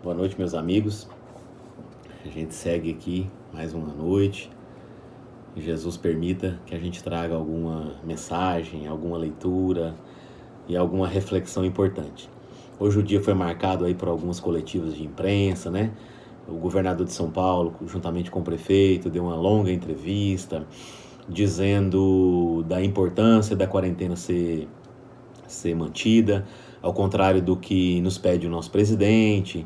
Boa noite, meus amigos. A gente segue aqui mais uma noite. Que Jesus permita que a gente traga alguma mensagem, alguma leitura e alguma reflexão importante. Hoje o dia foi marcado aí por algumas coletivas de imprensa, né? O governador de São Paulo, juntamente com o prefeito, deu uma longa entrevista dizendo da importância da quarentena ser mantida, ao contrário do que nos pede o nosso presidente.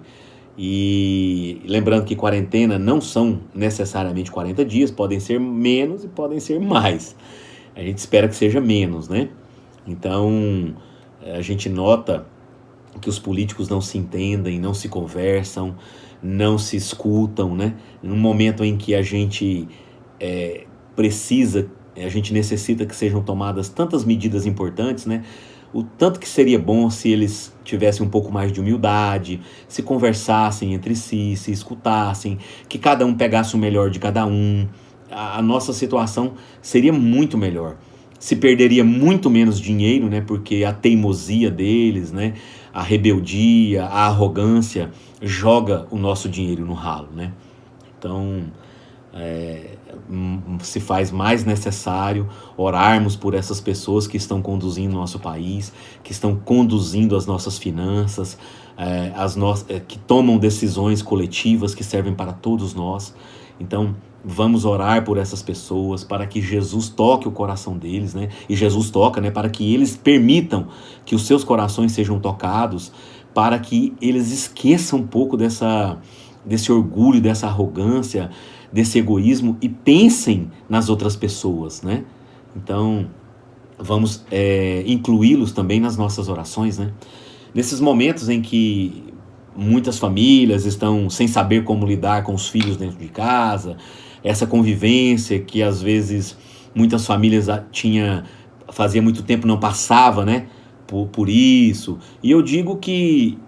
E lembrando que quarentena não são necessariamente 40 dias, podem ser menos e podem ser mais. A gente espera que seja menos, né? Então, a gente nota que os políticos não se entendem, não se conversam, não se escutam, né? Num momento em que a gente a gente necessita que sejam tomadas tantas medidas importantes, né? O tanto que seria bom se eles tivessem um pouco mais de humildade, se conversassem entre si, se escutassem, que cada um pegasse o melhor de cada um. A nossa situação seria muito melhor. Se perderia muito menos dinheiro, né? Porque a teimosia deles, né? A rebeldia, a arrogância joga o nosso dinheiro no ralo, né? Então, se faz mais necessário orarmos por essas pessoas que estão conduzindo o nosso país, que estão conduzindo as nossas finanças, que tomam decisões coletivas que servem para todos nós. Então, vamos orar por essas pessoas, para que Jesus toque o coração deles, né? E Jesus toca, né? Para que eles permitam que os seus corações sejam tocados, para que eles esqueçam um pouco desse orgulho, dessa arrogância, desse egoísmo e pensem nas outras pessoas, né? Então, vamos incluí-los também nas nossas orações, né? Nesses momentos em que muitas famílias estão sem saber como lidar com os filhos dentro de casa, essa convivência que às vezes muitas famílias fazia muito tempo não passava, né? Por isso. E eu digo que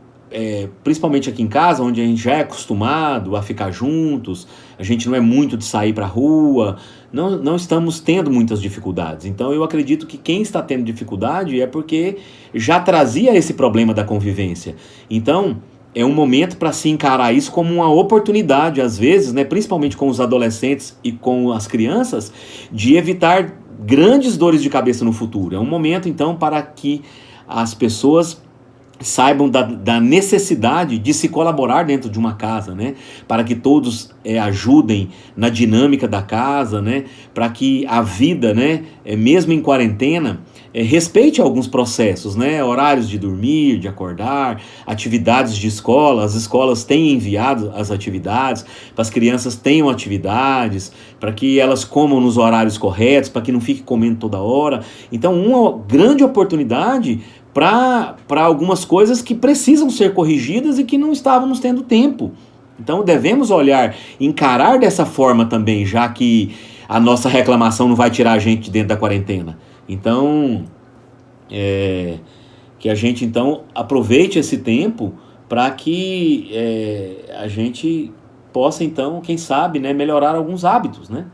principalmente aqui em casa, onde a gente já é acostumado a ficar juntos, a gente não é muito de sair para a rua, não estamos tendo muitas dificuldades. Então eu acredito que quem está tendo dificuldade é porque já trazia esse problema da convivência. Então é um momento para se encarar isso como uma oportunidade, às vezes, né, principalmente com os adolescentes e com as crianças, de evitar grandes dores de cabeça no futuro. É um momento, então, para que as pessoas saibam da necessidade de se colaborar dentro de uma casa, né? Para que todos ajudem na dinâmica da casa, né? Para que a vida, né, mesmo em quarentena, respeite alguns processos, né? Horários de dormir, de acordar, atividades de escola. As escolas têm enviado as atividades, para as crianças tenham atividades, para que elas comam nos horários corretos, para que não fique comendo toda hora. Então, uma grande oportunidade para algumas coisas que precisam ser corrigidas e que não estávamos tendo tempo. Então devemos encarar dessa forma também, já que a nossa reclamação não vai tirar a gente de dentro da quarentena. Então, que a gente então aproveite esse tempo para que a gente possa então, quem sabe, né, melhorar alguns hábitos, né?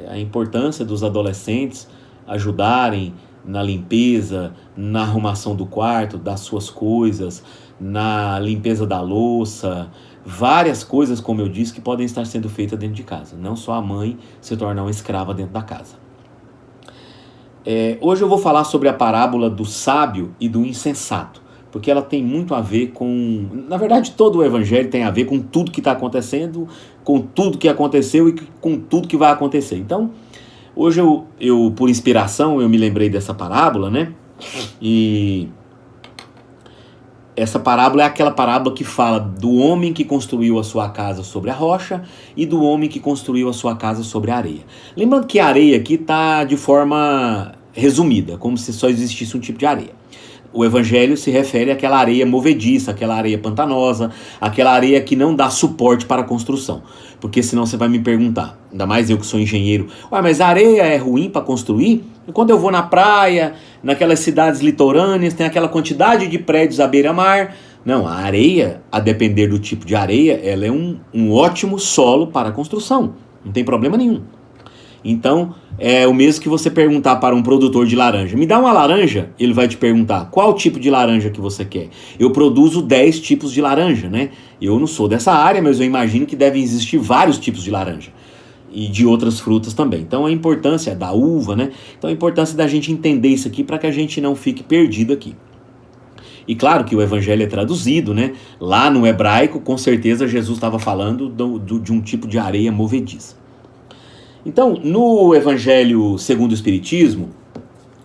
A importância dos adolescentes ajudarem na limpeza, na arrumação do quarto, das suas coisas, na limpeza da louça, várias coisas, como eu disse, que podem estar sendo feitas dentro de casa. Não só a mãe se tornar uma escrava dentro da casa. Hoje eu vou falar sobre a parábola do sábio e do insensato, porque ela tem muito a ver com... Na verdade, todo o evangelho tem a ver com tudo que está acontecendo, com tudo que aconteceu e com tudo que vai acontecer. Então, hoje eu, por inspiração, eu me lembrei dessa parábola, né? E essa parábola é aquela parábola que fala do homem que construiu a sua casa sobre a rocha e do homem que construiu a sua casa sobre a areia. Lembrando que a areia aqui está de forma resumida, como se só existisse um tipo de areia. O evangelho se refere àquela areia movediça, aquela areia pantanosa, aquela areia que não dá suporte para a construção. Porque senão você vai me perguntar, ainda mais eu que sou engenheiro, mas a areia é ruim para construir? E quando eu vou na praia, naquelas cidades litorâneas, tem aquela quantidade de prédios à beira-mar. Não, a areia, a depender do tipo de areia, ela é um ótimo solo para a construção. Não tem problema nenhum. Então, é o mesmo que você perguntar para um produtor de laranja: me dá uma laranja. Ele vai te perguntar: qual tipo de laranja que você quer? Eu produzo 10 tipos de laranja, né? Eu não sou dessa área, mas eu imagino que devem existir vários tipos de laranja. E de outras frutas também. Então a importância da uva, né? Então a importância da gente entender isso aqui para que a gente não fique perdido aqui. E claro que o evangelho é traduzido, né? Lá no hebraico, com certeza Jesus estava falando de um tipo de areia movediça. Então, no evangelho segundo o Espiritismo,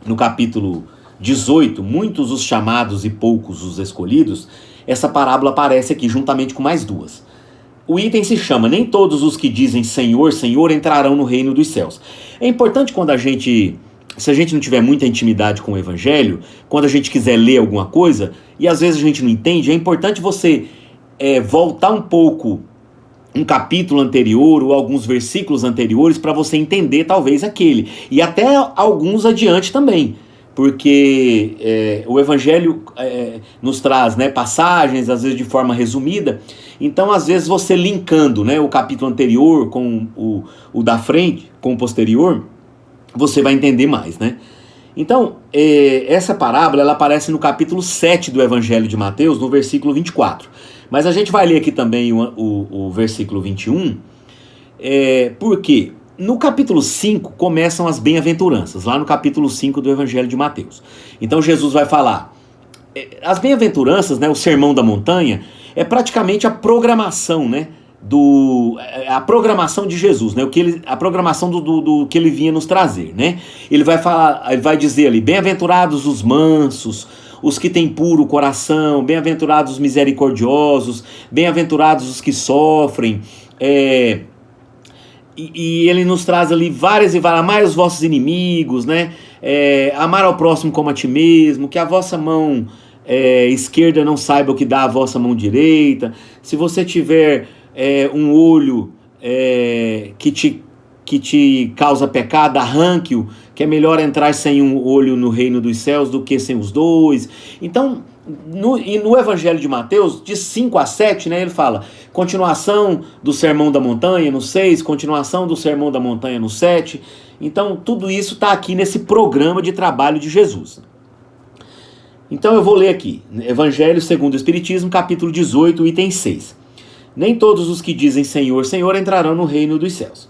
no capítulo 18, muitos os chamados e poucos os escolhidos, essa parábola aparece aqui juntamente com mais duas. O item se chama: nem todos os que dizem Senhor, Senhor entrarão no reino dos céus. É importante quando se a gente não tiver muita intimidade com o evangelho, quando a gente quiser ler alguma coisa, e às vezes a gente não entende, é importante você voltar um pouco um capítulo anterior ou alguns versículos anteriores para você entender talvez aquele, e até alguns adiante também, porque o evangelho nos traz, né, passagens, às vezes de forma resumida. Então às vezes você linkando, né, o capítulo anterior com o da frente, com o posterior, você vai entender mais, né? Então, essa parábola, ela aparece no capítulo 7 do Evangelho de Mateus, no versículo 24. Mas a gente vai ler aqui também o versículo 21, porque no capítulo 5 começam as bem-aventuranças, lá no capítulo 5 do Evangelho de Mateus. Então Jesus vai falar, as bem-aventuranças, né, o Sermão da Montanha, é praticamente a programação, né? A programação de Jesus, né? A programação do que ele vinha nos trazer, né? Ele vai falar, ele vai dizer ali: bem-aventurados os mansos, os que têm puro coração, bem-aventurados os misericordiosos, bem-aventurados os que sofrem. E ele nos traz ali várias e várias: amai os vossos inimigos, né? Amar ao próximo como a ti mesmo, que a vossa mão esquerda não saiba o que dá a vossa mão direita. Se você tiver um olho que te causa pecado, arranque-o, que é melhor entrar sem um olho no reino dos céus do que sem os dois. Então, no Evangelho de Mateus, de 5 a 7, né, ele fala continuação do Sermão da Montanha no 6, continuação do Sermão da Montanha no 7. Então, tudo isso está aqui nesse programa de trabalho de Jesus. Então, eu vou ler aqui, Evangelho segundo o Espiritismo, capítulo 18, item 6. Nem todos os que dizem Senhor, Senhor entrarão no reino dos céus.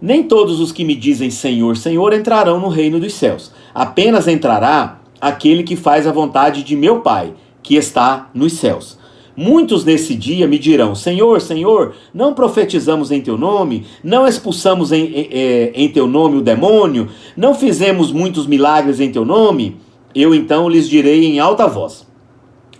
Nem todos os que me dizem Senhor, Senhor entrarão no reino dos céus. Apenas entrará aquele que faz a vontade de meu Pai, que está nos céus. Muitos nesse dia me dirão: Senhor, Senhor, não profetizamos em teu nome? Não expulsamos em teu nome o demônio? Não fizemos muitos milagres em teu nome? Eu então lhes direi em alta voz: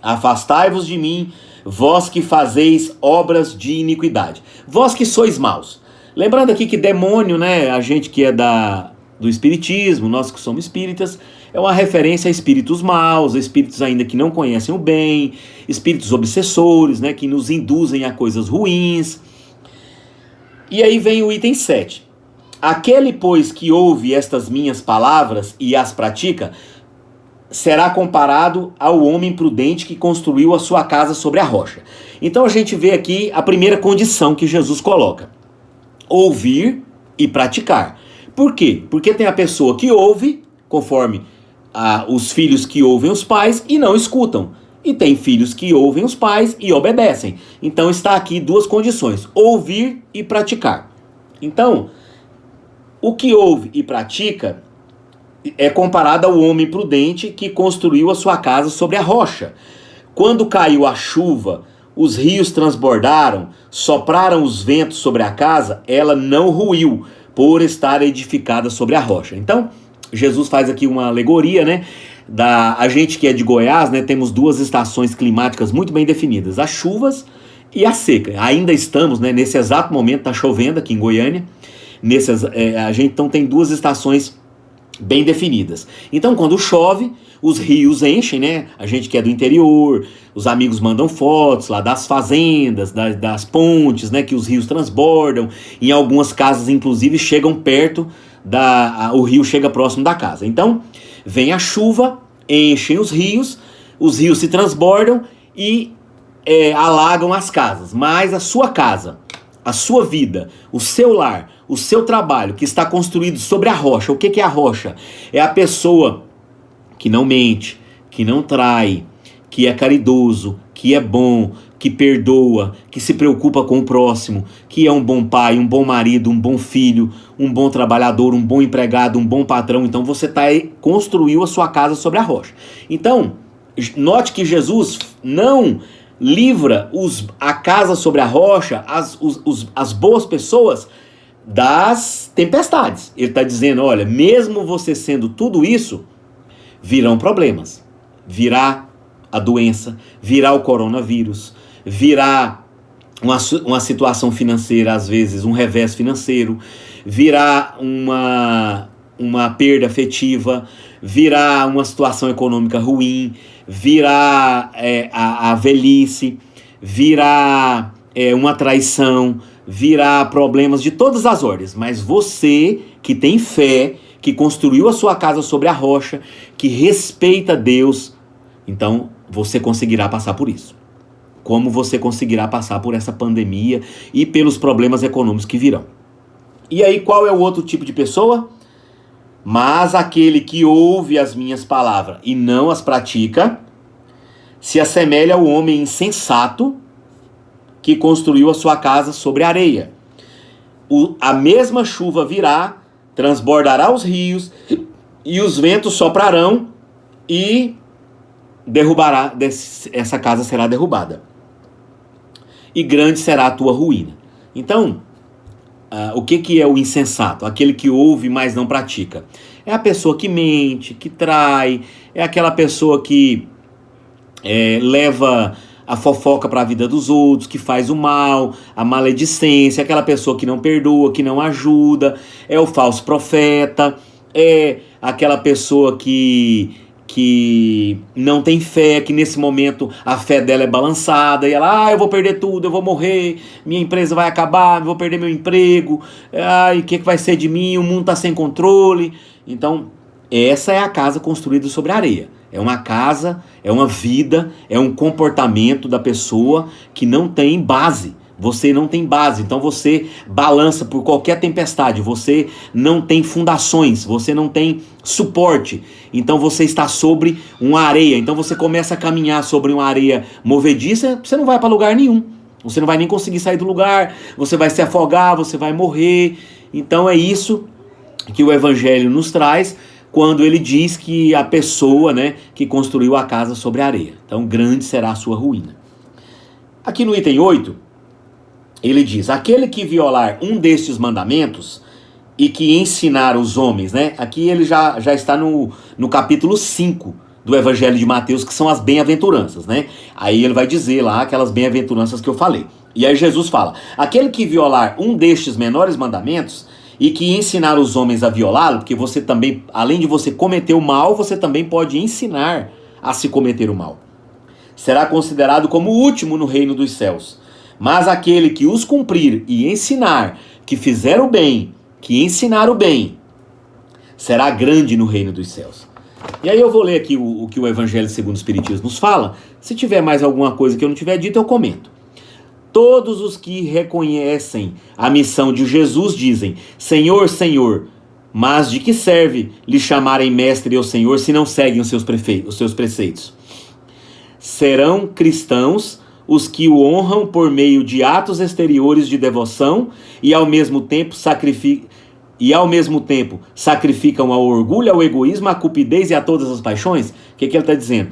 afastai-vos de mim, vós que fazeis obras de iniquidade, vós que sois maus. Lembrando aqui que demônio, né, a gente que é do espiritismo, nós que somos espíritas, é uma referência a espíritos maus, a espíritos ainda que não conhecem o bem, espíritos obsessores, né, que nos induzem a coisas ruins. E aí vem o item 7. Aquele, pois, que ouve estas minhas palavras e as pratica, será comparado ao homem prudente que construiu a sua casa sobre a rocha. Então a gente vê aqui a primeira condição que Jesus coloca: ouvir e praticar. Por quê? Porque tem a pessoa que ouve, conforme os filhos que ouvem os pais e não escutam. E tem filhos que ouvem os pais e obedecem. Então está aqui duas condições: ouvir e praticar. Então, o que ouve e pratica é comparado ao homem prudente que construiu a sua casa sobre a rocha. Quando caiu a chuva, os rios transbordaram, sopraram os ventos sobre a casa, ela não ruiu, por estar edificada sobre a rocha. Então, Jesus faz aqui uma alegoria, né? A gente que é de Goiás, né, temos duas estações climáticas muito bem definidas: as chuvas e a seca. Ainda estamos, né, nesse exato momento, está chovendo aqui em Goiânia. A gente então tem duas estações bem definidas. Então, quando chove, os rios enchem, né? A gente que é do interior, os amigos mandam fotos lá das fazendas, das pontes, né? Que os rios transbordam. Em algumas casas, inclusive, chegam perto o rio chega próximo da casa. Então, vem a chuva, enchem os rios se transbordam e alagam as casas. Mas a sua casa, a sua vida, o seu lar, o seu trabalho, que está construído sobre a rocha. O que é a rocha? É a pessoa que não mente, que não trai, que é caridoso, que é bom, que perdoa, que se preocupa com o próximo, que é um bom pai, um bom marido, um bom filho, um bom trabalhador, um bom empregado, um bom patrão. Então você construiu a sua casa sobre a rocha. Então, note que Jesus não livra a casa sobre a rocha, as boas pessoas, das tempestades. Ele está dizendo, olha, mesmo você sendo tudo isso, virão problemas. Virá a doença, virá o coronavírus, virá uma situação financeira, às vezes um revés financeiro, virá uma perda afetiva, virá uma situação econômica ruim, virá a velhice, virá uma traição, virá problemas de todas as ordens. Mas você que tem fé, que construiu a sua casa sobre a rocha, que respeita Deus, então você conseguirá passar por isso. Como você conseguirá passar por essa pandemia e pelos problemas econômicos que virão. E aí, qual é o outro tipo de pessoa? Mas aquele que ouve as minhas palavras e não as pratica, se assemelha ao homem insensato que construiu a sua casa sobre a areia. A mesma chuva virá, transbordará os rios, e os ventos soprarão e derrubará, essa casa será derrubada. E grande será a tua ruína. Então, o que é o insensato? Aquele que ouve, mas não pratica. É a pessoa que mente, que trai, é aquela pessoa que leva a fofoca para a vida dos outros, que faz o mal, a maledicência, aquela pessoa que não perdoa, que não ajuda, é o falso profeta, é aquela pessoa que não tem fé, que nesse momento a fé dela é balançada, e ela, eu vou perder tudo, eu vou morrer, minha empresa vai acabar, eu vou perder meu emprego, o que vai ser de mim, o mundo está sem controle. Então, essa é a casa construída sobre a areia. É uma casa, é uma vida, é um comportamento da pessoa que não tem base. Você não tem base, então você balança por qualquer tempestade, você não tem fundações, você não tem suporte, então você está sobre uma areia, então você começa a caminhar sobre uma areia movediça, você não vai para lugar nenhum, você não vai nem conseguir sair do lugar, você vai se afogar, você vai morrer. Então é isso que o Evangelho nos traz quando ele diz que a pessoa, que construiu a casa sobre a areia, então grande será a sua ruína. Aqui no item 8, ele diz, aquele que violar um destes mandamentos e que ensinar os homens, aqui ele já está no capítulo 5 do Evangelho de Mateus, que são as bem-aventuranças, Aí ele vai dizer lá aquelas bem-aventuranças que eu falei. E aí Jesus fala, aquele que violar um destes menores mandamentos e que ensinar os homens a violá-lo, porque você também, além de você cometer o mal, você também pode ensinar a se cometer o mal, será considerado como o último no reino dos céus. Mas aquele que os cumprir e ensinar, que fizer o bem, que ensinar o bem, será grande no reino dos céus. E aí eu vou ler aqui o que o Evangelho segundo o Espiritismo nos fala. Se tiver mais alguma coisa que eu não tiver dito, eu comento. Todos os que reconhecem a missão de Jesus dizem, Senhor, Senhor, mas de que serve lhe chamarem mestre ou Senhor se não seguem os seus preceitos? Serão cristãos os que o honram por meio de atos exteriores de devoção e ao mesmo tempo sacrificam ao orgulho, ao egoísmo, à cupidez e a todas as paixões? O que ele está dizendo?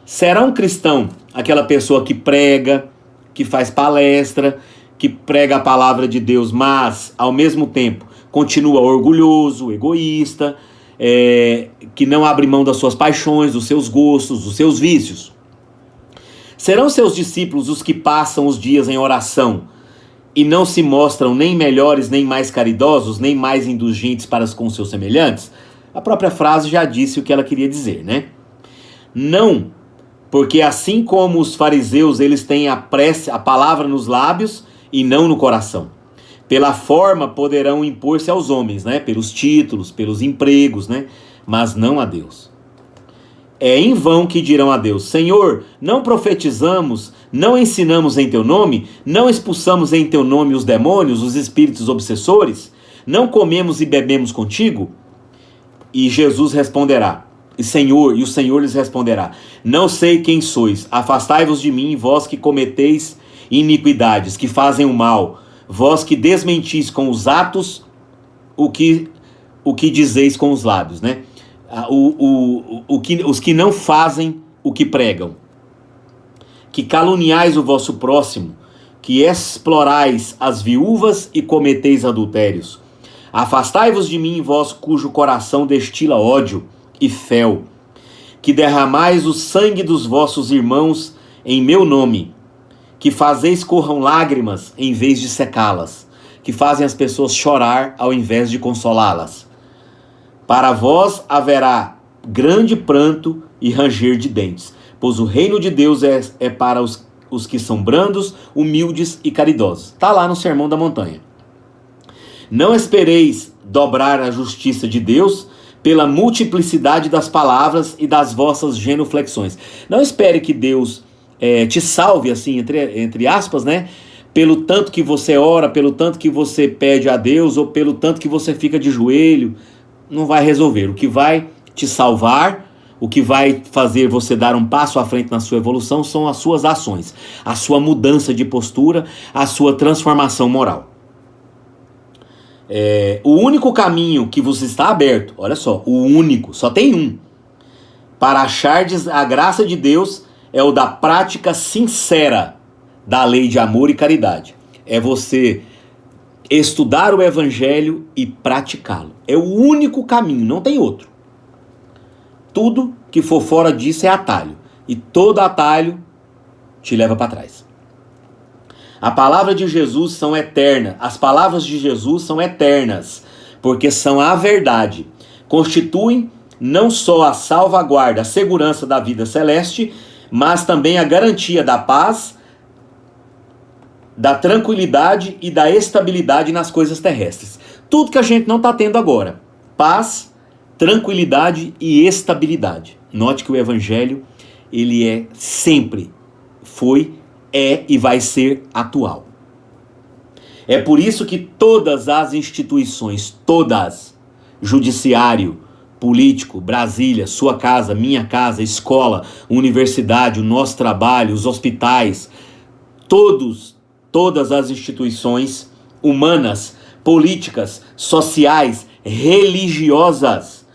Será um cristão aquela pessoa que prega, que faz palestra, que prega a palavra de Deus, mas ao mesmo tempo continua orgulhoso, egoísta, que não abre mão das suas paixões, dos seus gostos, dos seus vícios? Serão seus discípulos os que passam os dias em oração e não se mostram nem melhores, nem mais caridosos, nem mais indulgentes para com seus semelhantes? A própria frase já disse o que ela queria dizer, Não, porque assim como os fariseus, eles têm a palavra nos lábios e não no coração. Pela forma poderão impor-se aos homens, pelos títulos, pelos empregos, mas não a Deus. É em vão que dirão a Deus, Senhor, não profetizamos Não ensinamos em teu nome? Não expulsamos em teu nome os demônios, os espíritos obsessores? Não comemos e bebemos contigo? E Jesus responderá, e o Senhor lhes responderá: não sei quem sois, afastai-vos de mim, vós que cometeis iniquidades, que fazem o mal, vós que desmentis com os atos o que dizeis com os lábios, né? Os que não fazem o que pregam, que caluniais o vosso próximo, que explorais as viúvas e cometeis adultérios. Afastai-vos de mim, vós cujo coração destila ódio e fel, que derramais o sangue dos vossos irmãos em meu nome, que fazeis corram lágrimas em vez de secá-las, que fazem as pessoas chorar ao invés de consolá-las. Para vós haverá grande pranto e ranger de dentes, pois o reino de Deus é para os que são brandos, humildes e caridosos. Está lá no Sermão da Montanha. Não espereis dobrar a justiça de Deus pela multiplicidade das palavras e das vossas genuflexões. Não espere que Deus te salve, assim, entre aspas, né? Pelo tanto que você ora, pelo tanto que você pede a Deus, ou pelo tanto que você fica de joelho. Não vai resolver. O que vai te salvar, o que vai fazer você dar um passo à frente na sua evolução são as suas ações, a sua mudança de postura, a sua transformação moral. O único caminho que vos está aberto, olha só, o único, só tem um, para achardes a graça de Deus é o da prática sincera da lei de amor e caridade. É você estudar o evangelho e praticá-lo. É o único caminho, não tem outro. Tudo que for fora disso é atalho. E todo atalho te leva para trás. A palavra de Jesus são eternas. As palavras de Jesus são eternas, porque são a verdade. Constituem não só a salvaguarda, a segurança da vida celeste, mas também a garantia da paz, da tranquilidade e da estabilidade nas coisas terrestres. Tudo que a gente não está tendo agora. Paz, tranquilidade e estabilidade. Note que o evangelho, ele é sempre, foi, é e vai ser atual. É por isso que todas as instituições, todas, judiciário, político, Brasília, sua casa, minha casa, escola, universidade, o nosso trabalho, os hospitais, todas as instituições humanas, políticas, sociais, religiosas,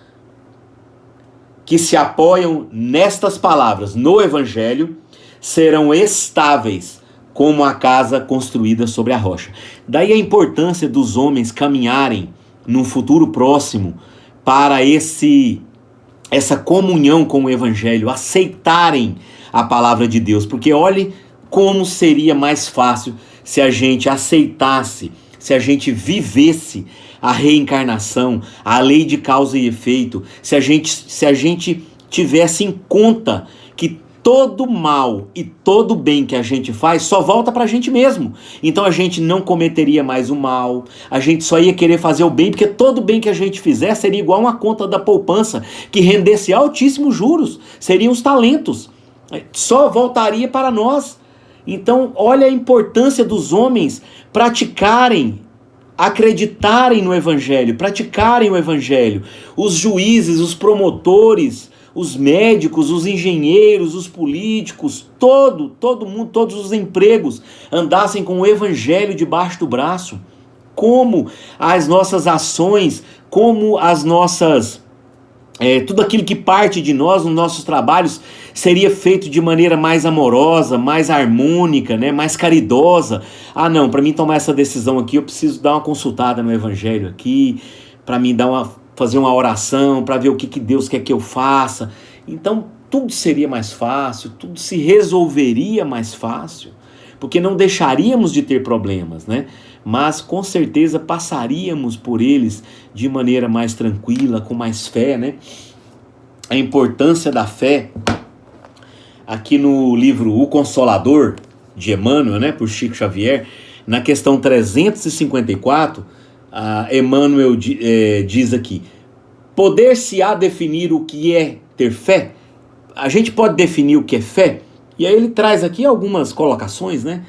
que se apoiam nestas palavras, no Evangelho, serão estáveis como a casa construída sobre a rocha. Daí a importância dos homens caminharem num futuro próximo para essa comunhão com o Evangelho, aceitarem a palavra de Deus, porque olhe como seria mais fácil se a gente aceitasse, se a gente vivesse a reencarnação, a lei de causa e efeito, se a gente tivesse em conta que todo mal e todo bem que a gente faz só volta pra gente mesmo. Então a gente não cometeria mais o mal, a gente só ia querer fazer o bem, porque todo bem que a gente fizer seria igual uma conta da poupança que rendesse altíssimos juros, seriam os talentos, só voltaria para nós. Então olha a importância dos homens praticarem, acreditarem no Evangelho, praticarem o Evangelho. Os juízes, os promotores, os médicos, os engenheiros, os políticos, todo mundo, todos os empregos andassem com o Evangelho debaixo do braço. Como as nossas ações, como as nossas... tudo aquilo que parte de nós, nos nossos trabalhos, seria feito de maneira mais amorosa, mais harmônica, né, mais caridosa. Ah não, para mim tomar essa decisão aqui, eu preciso dar uma consultada no Evangelho aqui, para mim fazer uma oração, para ver o que Deus quer que eu faça. Então tudo seria mais fácil, tudo se resolveria mais fácil, porque não deixaríamos de ter problemas, né? Mas com certeza passaríamos por eles de maneira mais tranquila, com mais fé, né? A importância da fé, aqui no livro O Consolador, de Emmanuel, né, por Chico Xavier, na questão 354, Emmanuel diz aqui: poder-se-á definir o que é ter fé? A gente pode definir o que é fé? E aí ele traz aqui algumas colocações, né?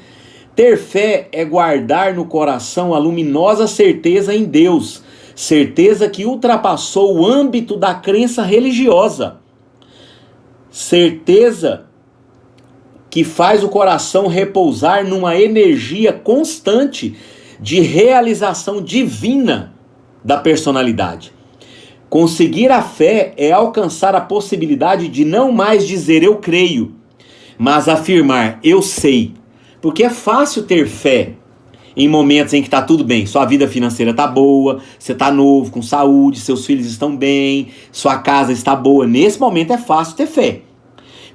Ter fé é guardar no coração a luminosa certeza em Deus, certeza que ultrapassou o âmbito da crença religiosa, certeza que faz o coração repousar numa energia constante de realização divina da personalidade. Conseguir a fé é alcançar a possibilidade de não mais dizer eu creio, mas afirmar eu sei. Porque é fácil ter fé em momentos em que está tudo bem, sua vida financeira está boa, você está novo, com saúde, seus filhos estão bem, sua casa está boa. Nesse momento é fácil ter fé.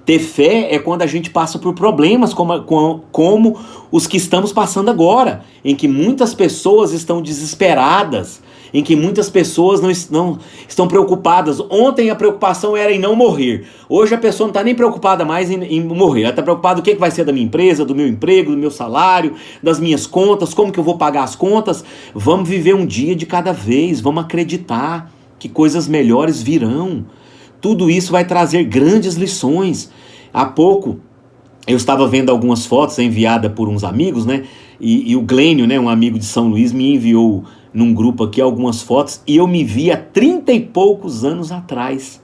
Ter fé é quando a gente passa por problemas como os que estamos passando agora, em que muitas pessoas estão desesperadas, em que muitas pessoas não estão preocupadas. Ontem a preocupação era em não morrer. Hoje a pessoa não está nem preocupada mais em morrer. Ela está preocupada o que vai ser da minha empresa, do meu emprego, do meu salário, das minhas contas, como que eu vou pagar as contas. Vamos viver um dia de cada vez, vamos acreditar que coisas melhores virão. Tudo isso vai trazer grandes lições. Há pouco eu estava vendo algumas fotos enviadas por uns amigos, né? E o Glênio, né, um amigo de São Luís, me enviou num grupo aqui algumas fotos e eu me vi há 30 e poucos anos atrás.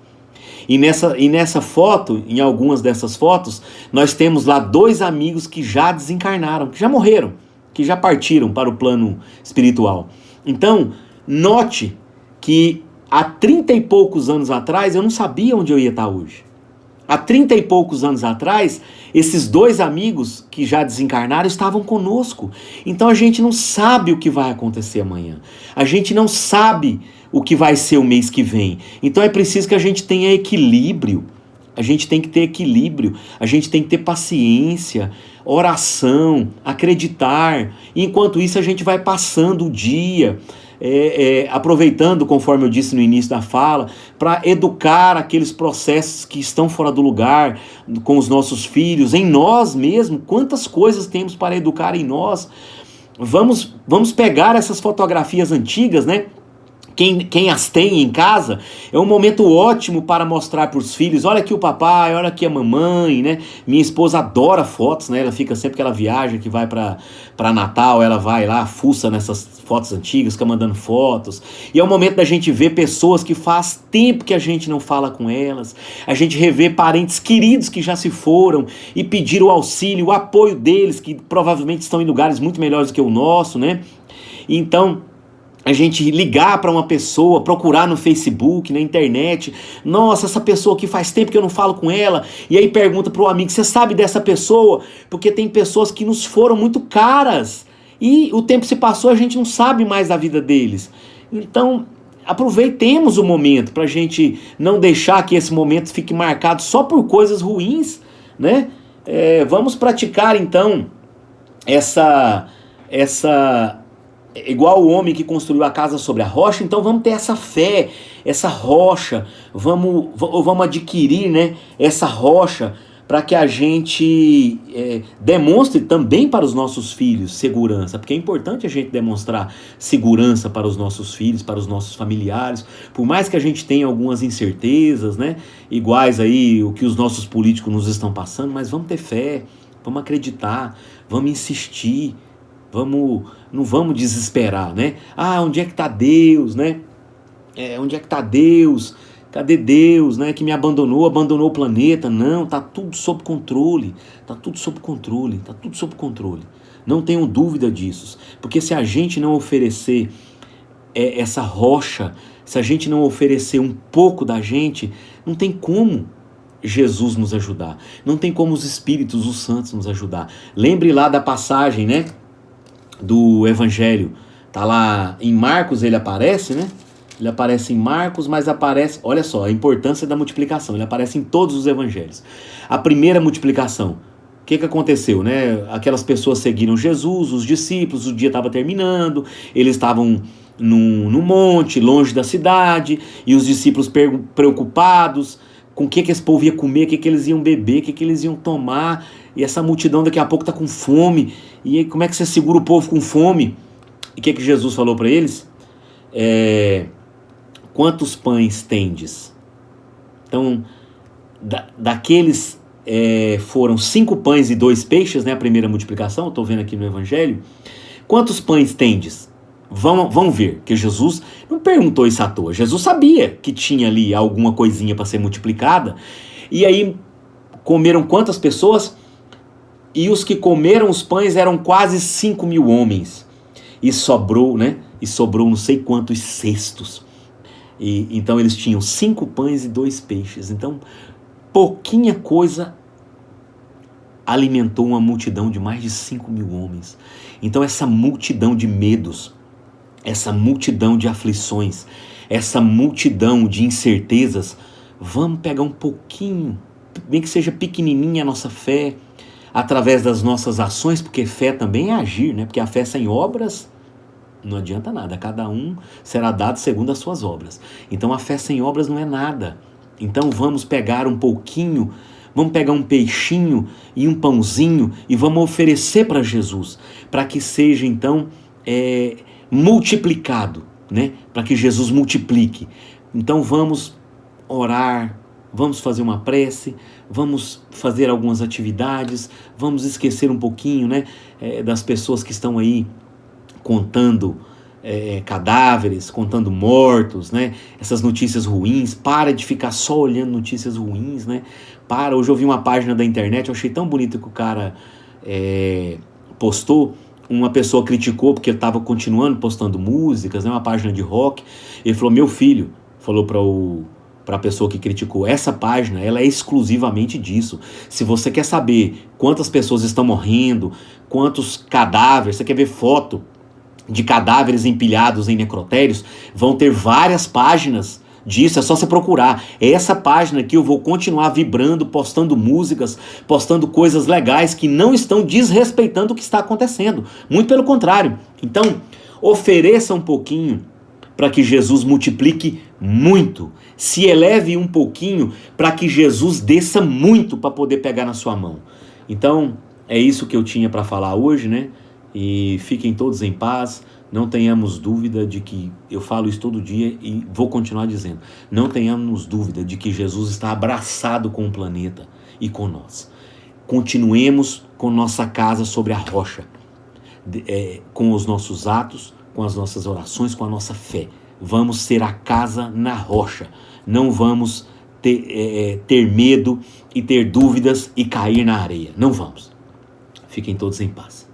E nessa foto, em algumas dessas fotos, nós temos lá 2 amigos que já desencarnaram, que já morreram, que já partiram para o plano espiritual. Então, note que há 30 e poucos anos atrás, eu não sabia onde eu ia estar hoje. Há 30 e poucos anos atrás, esses 2 amigos que já desencarnaram estavam conosco. Então a gente não sabe o que vai acontecer amanhã. A gente não sabe o que vai ser o mês que vem. Então é preciso que a gente tenha equilíbrio. A gente tem que ter equilíbrio. A gente tem que ter paciência, oração, acreditar. E enquanto isso a gente vai passando o dia, aproveitando, conforme eu disse no início da fala, para educar aqueles processos que estão fora do lugar, com os nossos filhos, em nós mesmos. Quantas coisas temos para educar em nós? Vamos pegar essas fotografias antigas, né? Quem as tem em casa, é um momento ótimo para mostrar para os filhos, olha aqui o papai, olha aqui a mamãe, né? Minha esposa adora fotos, né? Ela fica sempre que ela viaja, que vai para Natal, ela vai lá, fuça nessas fotos antigas, fica mandando fotos. E é o momento da gente ver pessoas que faz tempo que a gente não fala com elas, a gente rever parentes queridos que já se foram e pedir o auxílio, o apoio deles, que provavelmente estão em lugares muito melhores do que o nosso, né? Então, a gente ligar para uma pessoa, procurar no Facebook, na internet, nossa, essa pessoa que faz tempo que eu não falo com ela, e aí pergunta para o amigo, você sabe dessa pessoa? Porque tem pessoas que nos foram muito caras, e o tempo se passou, a gente não sabe mais da vida deles. Então, aproveitemos o momento para a gente não deixar que esse momento fique marcado só por coisas ruins, né? Vamos praticar então essa igual o homem que construiu a casa sobre a rocha. Então vamos ter essa fé, essa rocha, vamos adquirir, né, essa rocha para que a gente demonstre também para os nossos filhos segurança, porque é importante a gente demonstrar segurança para os nossos filhos, para os nossos familiares, por mais que a gente tenha algumas incertezas, né, iguais aí o que os nossos políticos nos estão passando, mas vamos ter fé, vamos acreditar, vamos insistir, não vamos desesperar, né? Ah, onde é que está Deus, né? Onde é que está Deus? Cadê Deus, né? Que me abandonou o planeta? Não, tá tudo sob controle, tá tudo sob controle, tá tudo sob controle. Não tenham dúvida disso, porque se a gente não oferecer essa rocha, se a gente não oferecer um pouco da gente, não tem como Jesus nos ajudar, não tem como os Espíritos, os Santos nos ajudar. Lembre lá da passagem, né? Do Evangelho, tá lá em Marcos, ele aparece, né? Ele aparece em Marcos, mas aparece, olha só, a importância da multiplicação, ele aparece em todos os evangelhos. A primeira multiplicação, o que aconteceu, né? Aquelas pessoas seguiram Jesus, os discípulos, o dia estava terminando, eles estavam no monte, longe da cidade, e os discípulos preocupados com o que esse povo ia comer, o que eles iam beber, o que eles iam tomar, e essa multidão daqui a pouco está com fome, e aí como é que você segura o povo com fome? E o que Jesus falou para eles? Quantos pães tendes? Então, daqueles foram 5 pães e 2 peixes, né? A primeira multiplicação, estou vendo aqui no Evangelho. Quantos pães tendes? Vão ver, que Jesus não perguntou isso à toa. Jesus sabia que tinha ali alguma coisinha para ser multiplicada. E aí, comeram quantas pessoas? E os que comeram os pães eram quase 5.000 homens. E sobrou, né? E sobrou não sei quantos cestos. Então eles tinham 5 pães e 2 peixes. Então, pouquinha coisa alimentou uma multidão de mais de 5.000 homens. Então essa multidão de medos, essa multidão de aflições, essa multidão de incertezas, vamos pegar um pouquinho, bem que seja pequenininha a nossa fé, através das nossas ações, porque fé também é agir, né? Porque a fé sem obras não adianta nada, cada um será dado segundo as suas obras. Então a fé sem obras não é nada. Então vamos pegar um pouquinho, vamos pegar um peixinho e um pãozinho e vamos oferecer para Jesus, para que seja então multiplicado, né? Para que Jesus multiplique. Então vamos orar, vamos fazer uma prece, vamos fazer algumas atividades, vamos esquecer um pouquinho, né, das pessoas que estão aí contando cadáveres, contando mortos, né? Essas notícias ruins. Para de ficar só olhando notícias ruins, né? Hoje eu vi uma página da internet, eu achei tão bonito que o cara postou. Uma pessoa criticou porque ele estava continuando postando músicas, né? Uma página de rock. Ele falou: meu filho, falou para a pessoa que criticou, essa página, ela é exclusivamente disso. Se você quer saber quantas pessoas estão morrendo, quantos cadáveres, você quer ver foto de cadáveres empilhados em necrotérios, vão ter várias páginas disso, é só você procurar. É essa página aqui, eu vou continuar vibrando, postando músicas, postando coisas legais que não estão desrespeitando o que está acontecendo. Muito pelo contrário. Então, ofereça um pouquinho para que Jesus multiplique muito. Se eleve um pouquinho para que Jesus desça muito para poder pegar na sua mão. Então, é isso que eu tinha para falar hoje, né? E fiquem todos em paz, não tenhamos dúvida de que, eu falo isso todo dia e vou continuar dizendo, não tenhamos dúvida de que Jesus está abraçado com o planeta e com nós. Continuemos com nossa casa sobre a rocha, com os nossos atos, com as nossas orações, com a nossa fé. Vamos ser a casa na rocha, não vamos ter medo e ter dúvidas e cair na areia, não vamos. Fiquem todos em paz.